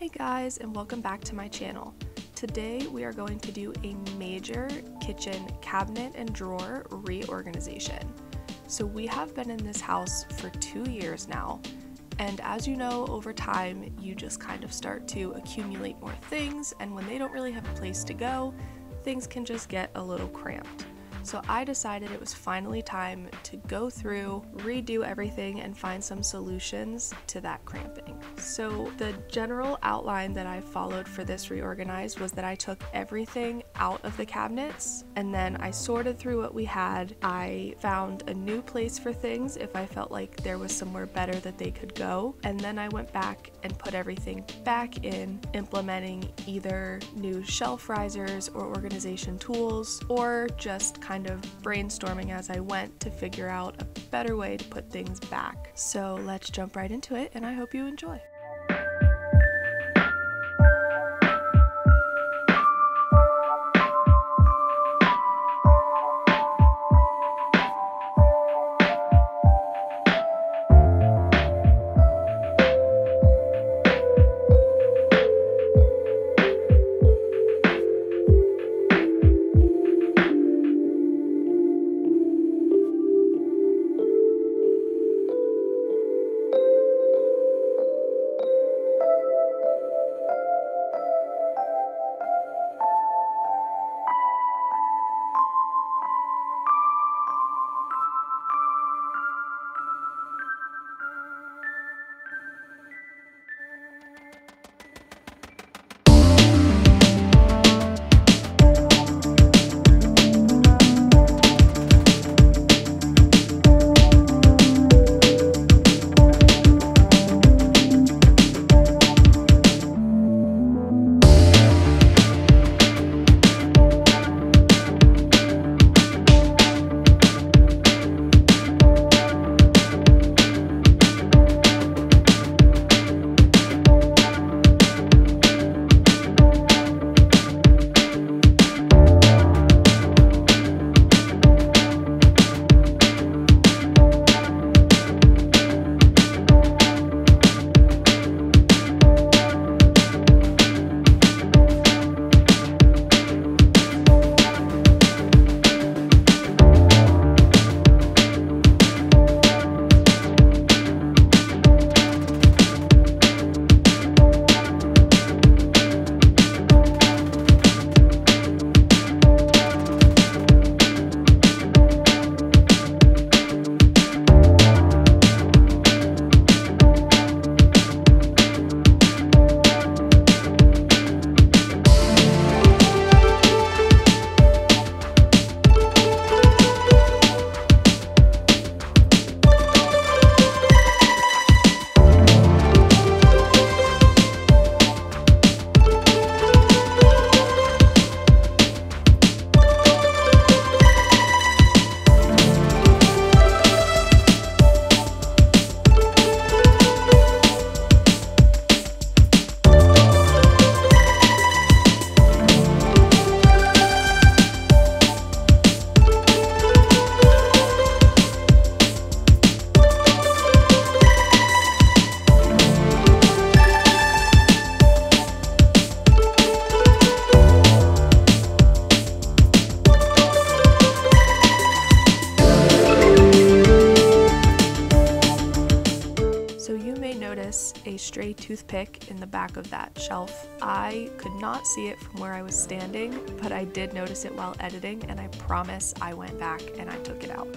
Hey guys, and welcome back to my channel. Today we are going to do a major kitchen cabinet and drawer reorganization. So we have been in this house for 2 years now, and as you know, over time you just kind of start to accumulate more things, and when they don't really have a place to go, things can just get a little cramped. So I decided it was finally time to go through, redo everything, and find some solutions to that cramping. So the general outline that I followed for this reorganize was that I took everything out of the cabinets, and then I sorted through what we had. I found a new place for things if I felt like there was somewhere better that they could go, and then I went back and put everything back in, implementing either new shelf risers or organization tools, or just kind of brainstorming as I went to figure out a better way to put things back. So let's jump right into it, and I hope you enjoy. A stray toothpick in the back of that shelf. I could not see it from where I was standing, but I did notice it while editing, and I promise I went back and I took it out.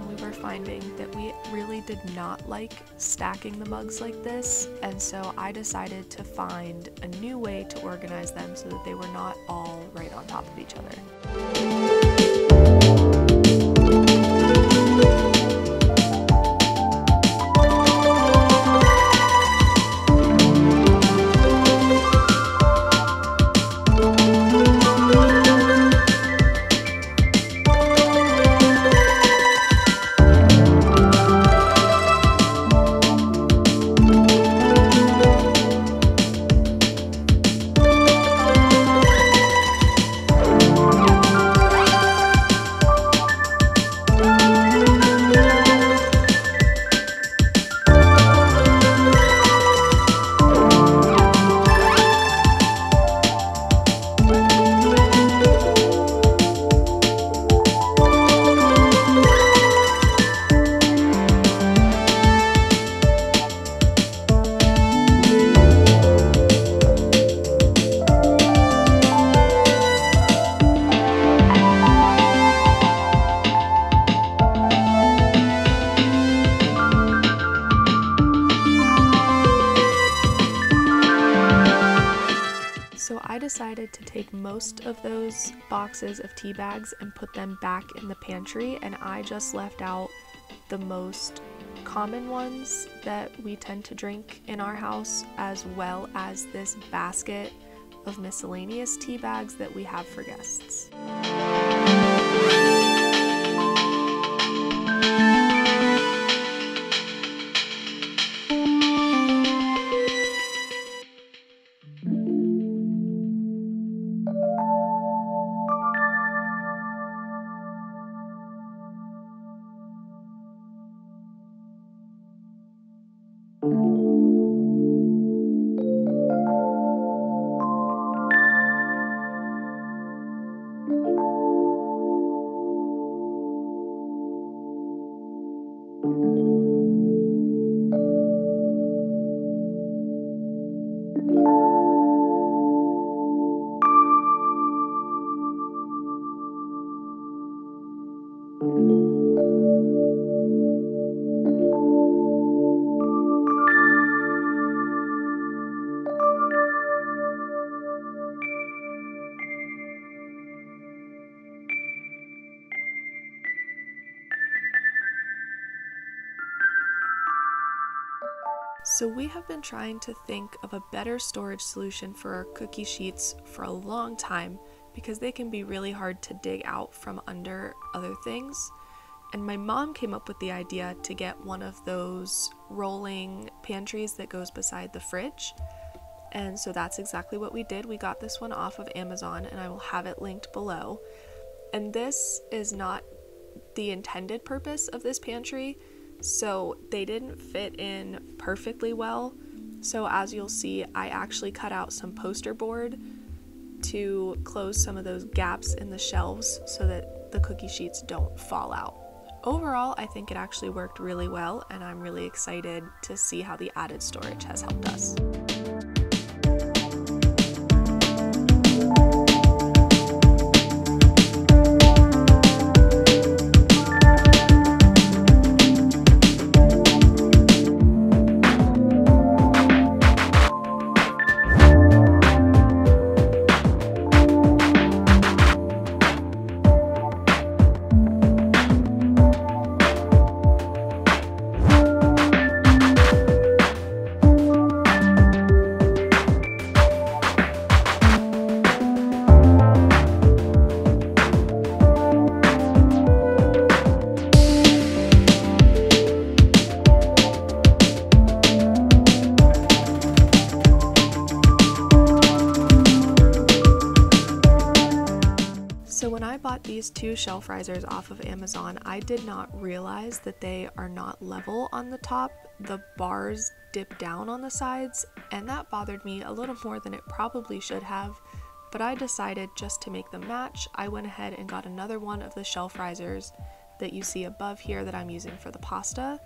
we were finding that we really did not like stacking the mugs like this, and so I decided to find a new way to organize them so that they were not all right on top of each other. So I decided to take most of those boxes of tea bags and put them back in the pantry, and I just left out the most common ones that we tend to drink in our house, as well as this basket of miscellaneous tea bags that we have for guests. So we have been trying to think of a better storage solution for our cookie sheets for a long time because they can be really hard to dig out from under other things. And my mom came up with the idea to get one of those rolling pantries that goes beside the fridge. And so that's exactly what we did. We got this one off of Amazon, and I will have it linked below. And this is not the intended purpose of this pantry. So they didn't fit in perfectly well. So as you'll see, I actually cut out some poster board to close some of those gaps in the shelves so that the cookie sheets don't fall out. Overall, I think it actually worked really well, and I'm really excited to see how the added storage has helped us. So when I bought these two shelf risers off of Amazon, I did not realize that they are not level on the top. The bars dip down on the sides, and that bothered me a little more than it probably should have. But I decided just to make them match, I went ahead and got another one of the shelf risers that you see above here that I'm using for the pasta.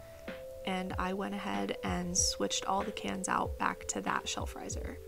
And I went ahead and switched all the cans out back to that shelf riser.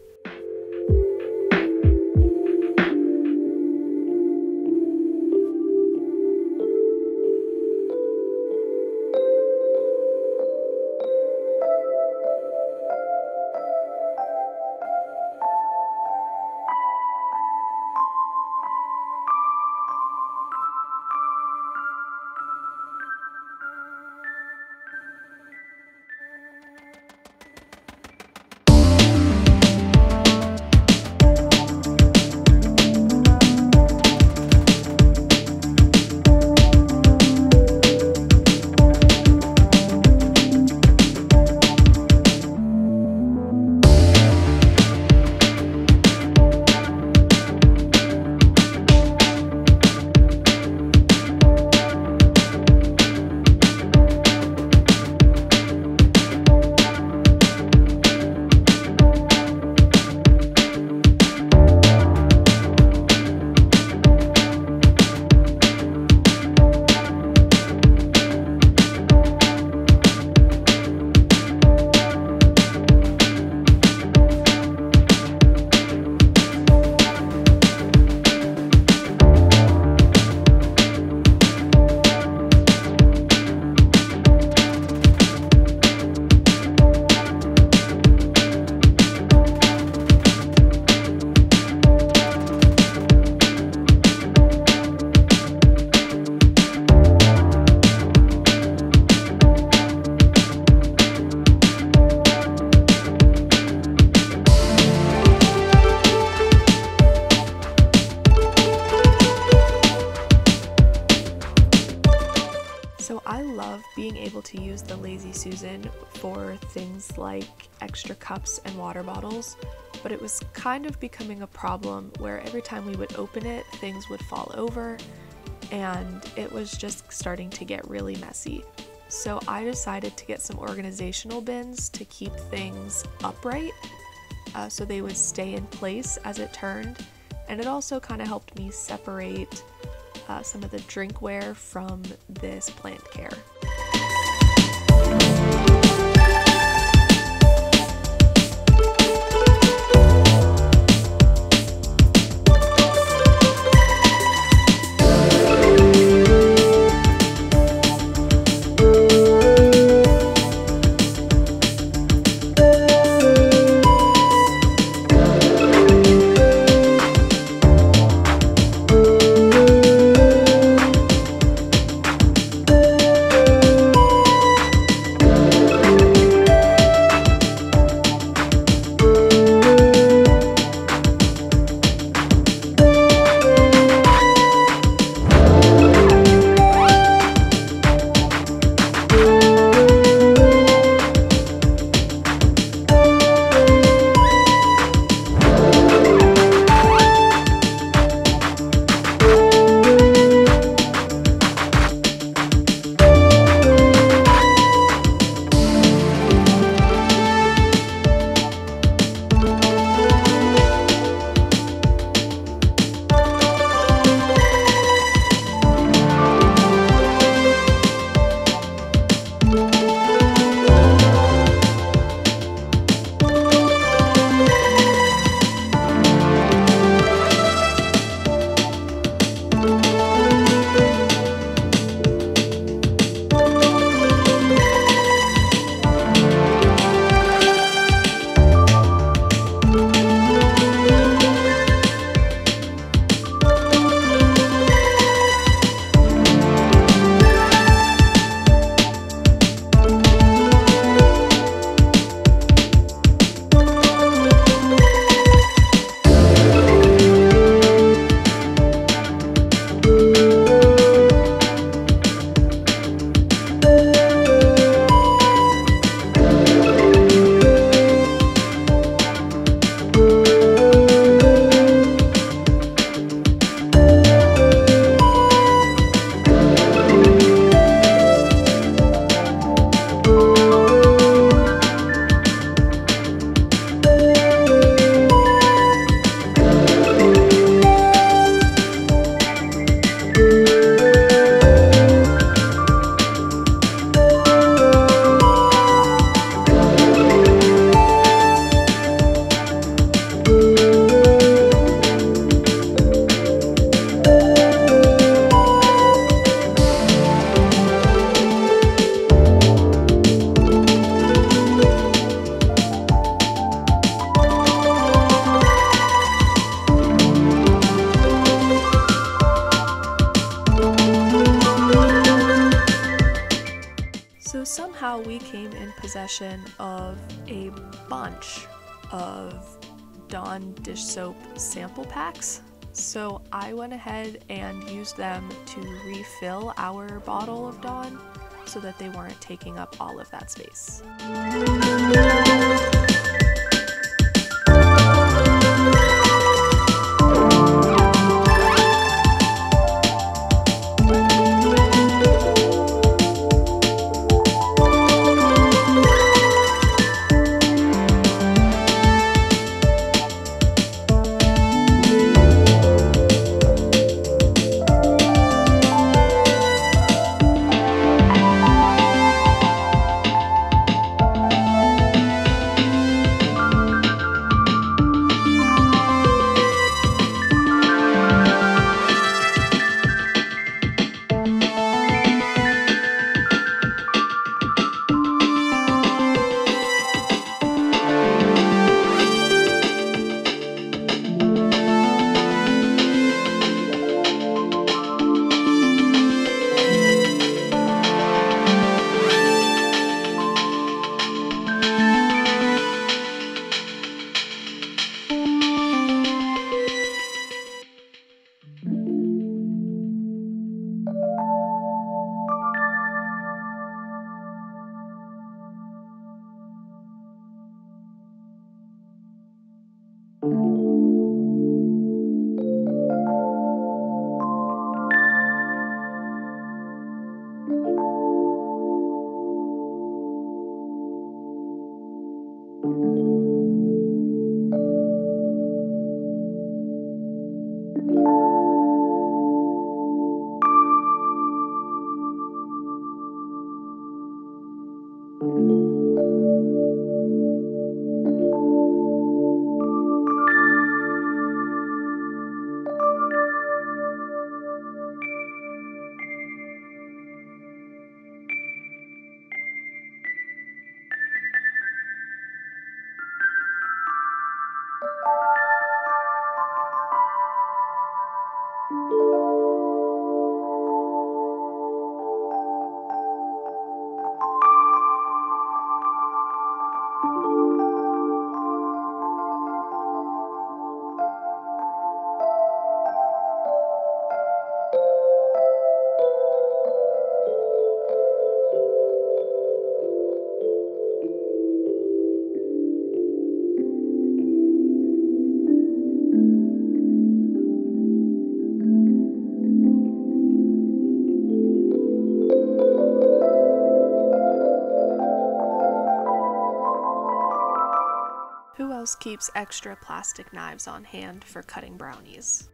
to use the Lazy Susan for things like extra cups and water bottles, but it was kind of becoming a problem where every time we would open it, things would fall over, and it was just starting to get really messy. So I decided to get some organizational bins to keep things upright, so they would stay in place as it turned, and it also kind of helped me separate some of the drinkware from this plant care. So somehow we came in possession of a bunch of Dawn dish soap sample packs. So I went ahead and used them to refill our bottle of Dawn so that they weren't taking up all of that space. Who else keeps extra plastic knives on hand for cutting brownies?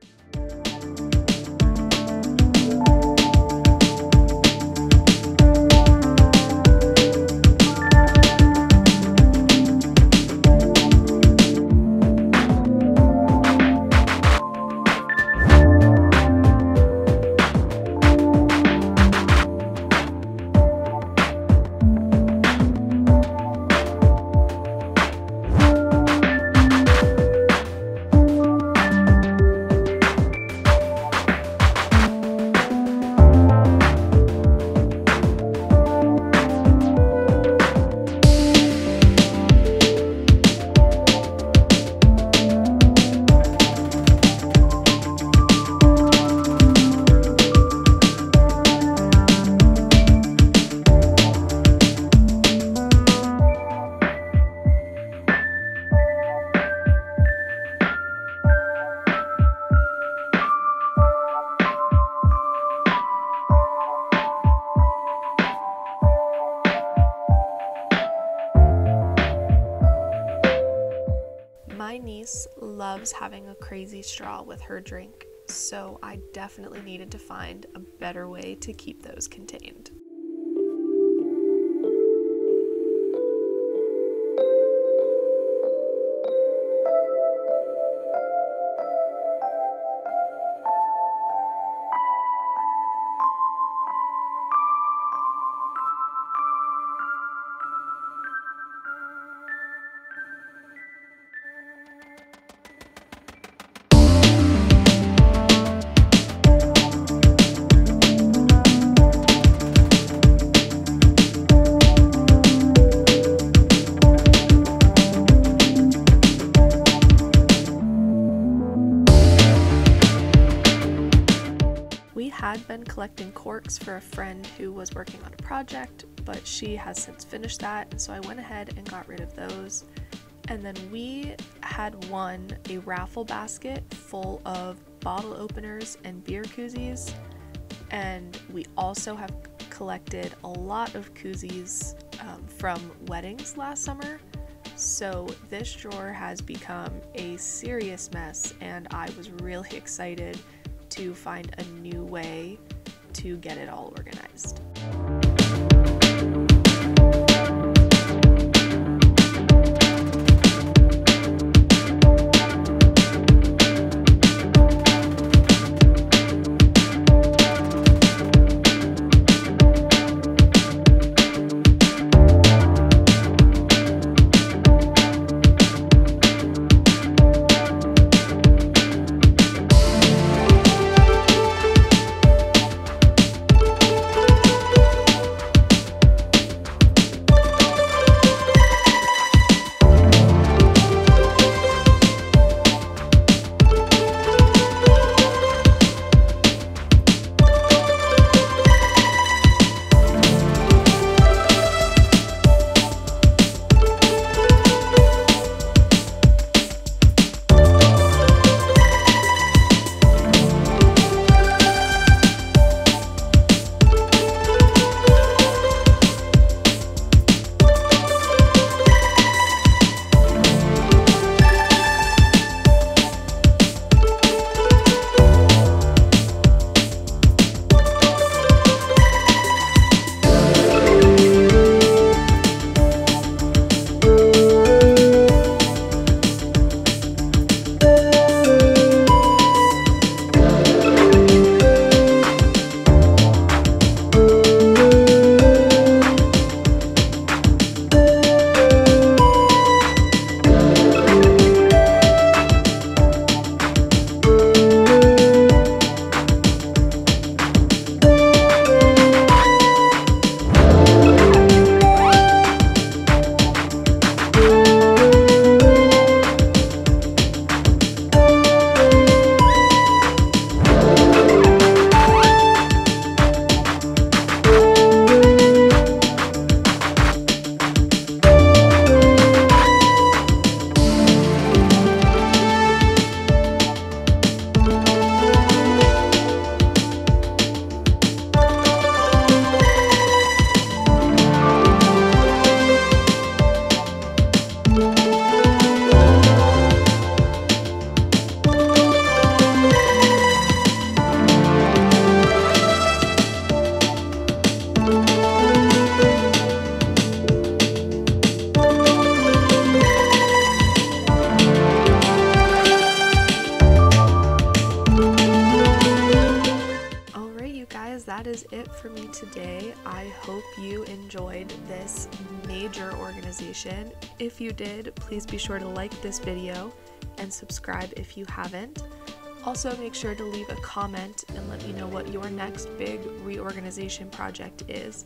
My niece loves having a crazy straw with her drink, so I definitely needed to find a better way to keep those contained. We had been collecting corks for a friend who was working on a project, but she has since finished that, and so I went ahead and got rid of those. And then we had won a raffle basket full of bottle openers and beer koozies, and we also have collected a lot of koozies from weddings last summer. So this drawer has become a serious mess, and I was really excited to find a new way to get it all organized. this major organization. If you did, please be sure to like this video and subscribe if you haven't. Also, make sure to leave a comment and let me know what your next big reorganization project is.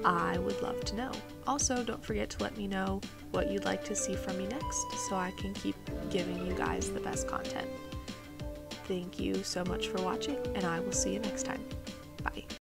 I would love to know. Also, don't forget to let me know what you'd like to see from me next so I can keep giving you guys the best content. Thank you so much for watching, and I will see you next time.